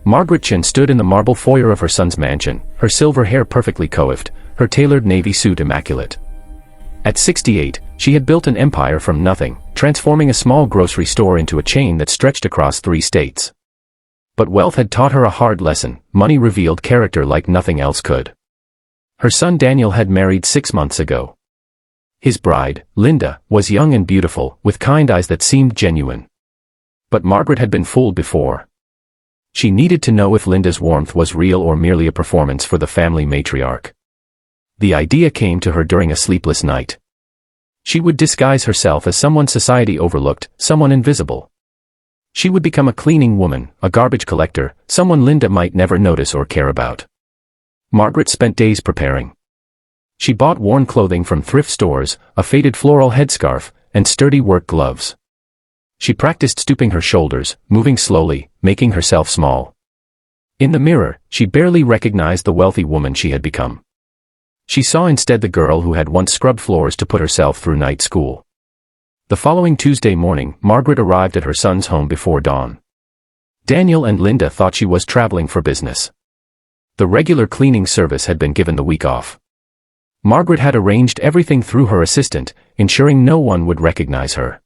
Margaret Chin stood in the marble foyer of her son's mansion, her silver hair perfectly coiffed, her tailored navy suit immaculate. At 68, she had built an empire from nothing, transforming a small grocery store into a chain that stretched across 3 states. But wealth had taught her a hard lesson. Money revealed character like nothing else could. Her son Daniel had married 6 months ago. His bride, Linda, was young and beautiful, with kind eyes that seemed genuine. But Margaret had been fooled before. She needed to know if Linda's warmth was real or merely a performance for the family matriarch. The idea came to her during a sleepless night. She would disguise herself as someone society overlooked, someone invisible. She would become a cleaning woman, a garbage collector, someone Linda might never notice or care about. Margaret spent days preparing. She bought worn clothing from thrift stores, a faded floral headscarf, and sturdy work gloves. She practiced stooping her shoulders, moving slowly, making herself small. In the mirror, she barely recognized the wealthy woman she had become. She saw instead the girl who had once scrubbed floors to put herself through night school. The following Tuesday morning, Margaret arrived at her son's home before dawn. Daniel and Linda thought she was traveling for business. The regular cleaning service had been given the week off. Margaret had arranged everything through her assistant, ensuring no one would recognize her.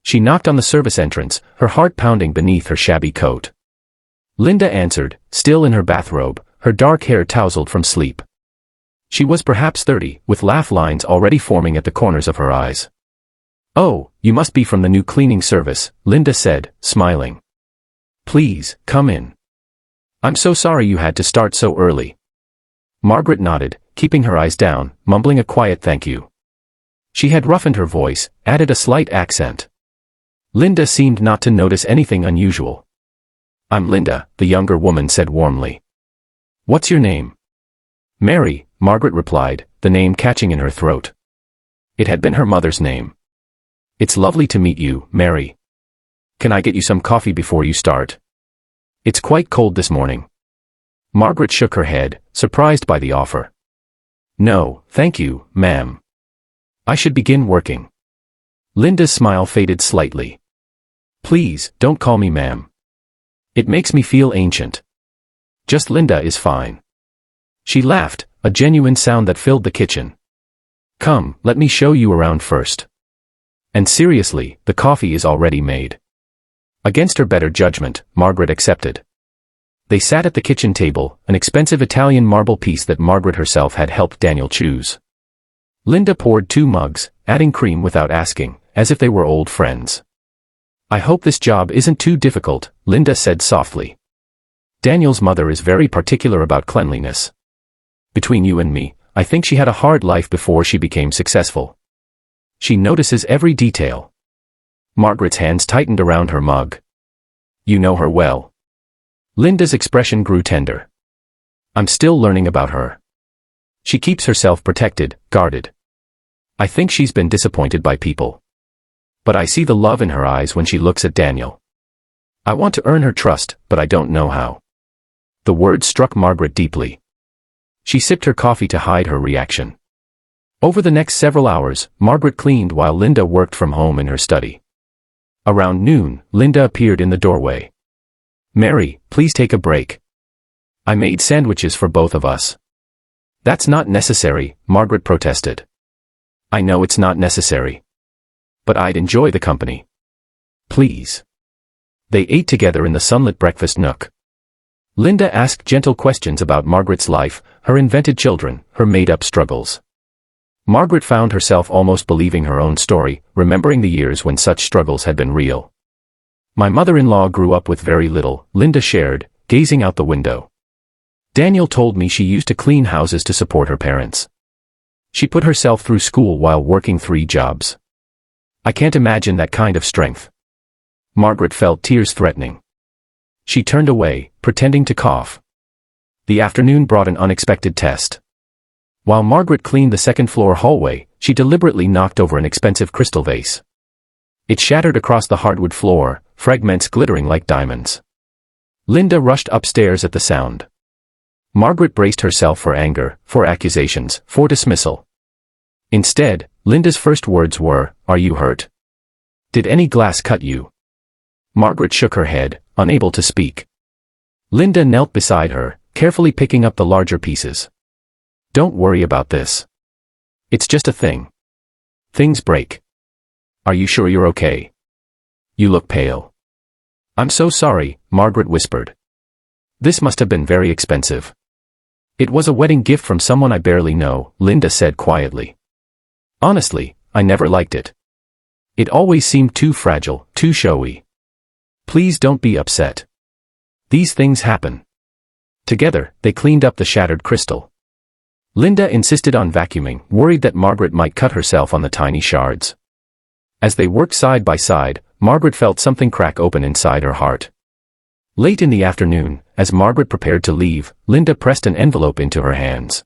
She knocked on the service entrance, her heart pounding beneath her shabby coat. Linda answered, still in her bathrobe, her dark hair tousled from sleep. She was perhaps 30, with laugh lines already forming at the corners of her eyes. "Oh, you must be from the new cleaning service," Linda said, smiling. "Please, come in. I'm so sorry you had to start so early." Margaret nodded, keeping her eyes down, mumbling a quiet thank you. She had roughened her voice, added a slight accent. Linda seemed not to notice anything unusual. "I'm Linda," the younger woman said warmly. "What's your name?" "Mary," Margaret replied, the name catching in her throat. It had been her mother's name. "It's lovely to meet you, Mary. Can I get you some coffee before you start? It's quite cold this morning." Margaret shook her head, surprised by the offer. "No, thank you, ma'am. I should begin working." Linda's smile faded slightly. "Please, don't call me ma'am. It makes me feel ancient. Just Linda is fine." She laughed, a genuine sound that filled the kitchen. "Come, let me show you around first. And seriously, the coffee is already made." Against her better judgment, Margaret accepted. They sat at the kitchen table, an expensive Italian marble piece that Margaret herself had helped Daniel choose. Linda poured 2 mugs, adding cream without asking, as if they were old friends. "I hope this job isn't too difficult," Linda said softly. "Daniel's mother is very particular about cleanliness. Between you and me, I think she had a hard life before she became successful. She notices every detail." Margaret's hands tightened around her mug. "You know her well." Linda's expression grew tender. "I'm still learning about her. She keeps herself protected, guarded. I think she's been disappointed by people. But I see the love in her eyes when she looks at Daniel. I want to earn her trust, but I don't know how." The words struck Margaret deeply. She sipped her coffee to hide her reaction. Over the next several hours, Margaret cleaned while Linda worked from home in her study. Around noon, Linda appeared in the doorway. "Mary, please take a break. I made sandwiches for both of us." "That's not necessary," Margaret protested. "I know it's not necessary. But I'd enjoy the company. Please." They ate together in the sunlit breakfast nook. Linda asked gentle questions about Margaret's life, her invented children, her made-up struggles. Margaret found herself almost believing her own story, remembering the years when such struggles had been real. "My mother-in-law grew up with very little," Linda shared, gazing out the window. "Daniel told me she used to clean houses to support her parents. She put herself through school while working 3 jobs. I can't imagine that kind of strength." Margaret felt tears threatening. She turned away, pretending to cough. The afternoon brought an unexpected test. While Margaret cleaned the second-floor hallway, she deliberately knocked over an expensive crystal vase. It shattered across the hardwood floor, fragments glittering like diamonds. Linda rushed upstairs at the sound. Margaret braced herself for anger, for accusations, for dismissal. Instead, Linda's first words were, "Are you hurt? Did any glass cut you?" Margaret shook her head, unable to speak. Linda knelt beside her, carefully picking up the larger pieces. Don't worry about this. It's just a thing. Things break. Are you sure you're okay? You look pale. I'm so sorry, Margaret whispered. This must have been very expensive. It was a wedding gift from someone I barely know, Linda said quietly. Honestly, I never liked it. It always seemed too fragile, too showy. Please don't be upset. These things happen. Together, they cleaned up the shattered crystal. Linda insisted on vacuuming, worried that Margaret might cut herself on the tiny shards. As they worked side by side, Margaret felt something crack open inside her heart. Late in the afternoon, as Margaret prepared to leave, Linda pressed an envelope into her hands.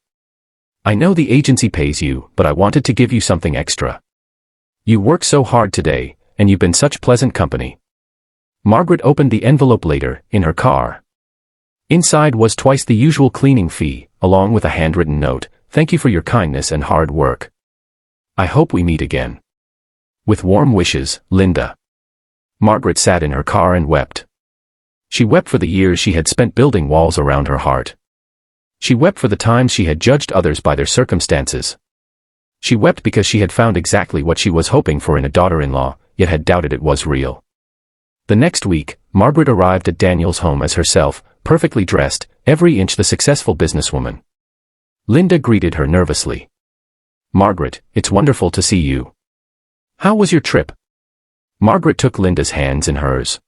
I know the agency pays you, but I wanted to give you something extra. You work so hard today, and you've been such pleasant company. Margaret opened the envelope later, in her car. Inside was twice the usual cleaning fee, along with a handwritten note, "Thank you for your kindness and hard work. I hope we meet again. With warm wishes, Linda." Margaret sat in her car and wept. She wept for the years she had spent building walls around her heart. She wept for the times she had judged others by their circumstances. She wept because she had found exactly what she was hoping for in a daughter-in-law, yet had doubted it was real. The next week, Margaret arrived at Daniel's home as herself, perfectly dressed, every inch the successful businesswoman. Linda greeted her nervously. "Margaret, it's wonderful to see you. How was your trip?" Margaret took Linda's hands in hers.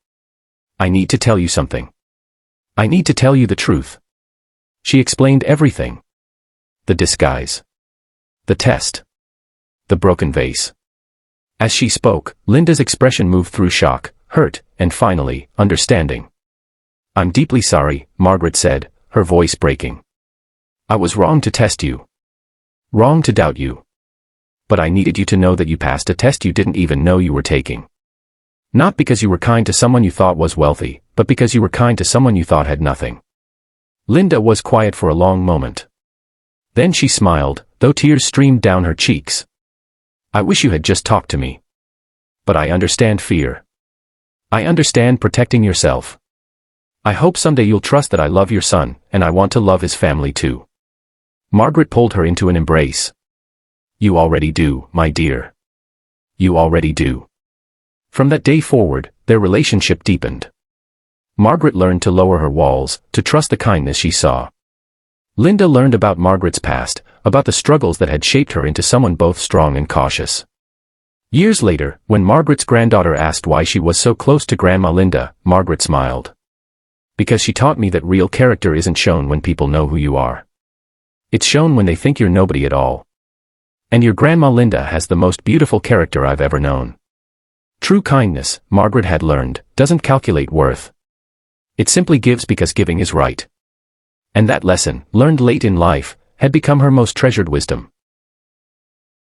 "I need to tell you something. I need to tell you the truth." She explained everything. The disguise. The test. The broken vase. As she spoke, Linda's expression moved through shock, hurt, and finally, understanding. "I'm deeply sorry," Margaret said, her voice breaking. "I was wrong to test you. Wrong to doubt you. But I needed you to know that you passed a test you didn't even know you were taking. Not because you were kind to someone you thought was wealthy, but because you were kind to someone you thought had nothing." Linda was quiet for a long moment. Then she smiled, though tears streamed down her cheeks. "I wish you had just talked to me. But I understand fear. I understand protecting yourself. I hope someday you'll trust that I love your son, and I want to love his family too." Margaret pulled her into an embrace. "You already do, my dear. You already do." From that day forward, their relationship deepened. Margaret learned to lower her walls, to trust the kindness she saw. Linda learned about Margaret's past, about the struggles that had shaped her into someone both strong and cautious. Years later, when Margaret's granddaughter asked why she was so close to Grandma Linda, Margaret smiled. "Because she taught me that real character isn't shown when people know who you are. It's shown when they think you're nobody at all. And your Grandma Linda has the most beautiful character I've ever known." True kindness, Margaret had learned, doesn't calculate worth. It simply gives because giving is right. And that lesson, learned late in life, had become her most treasured wisdom.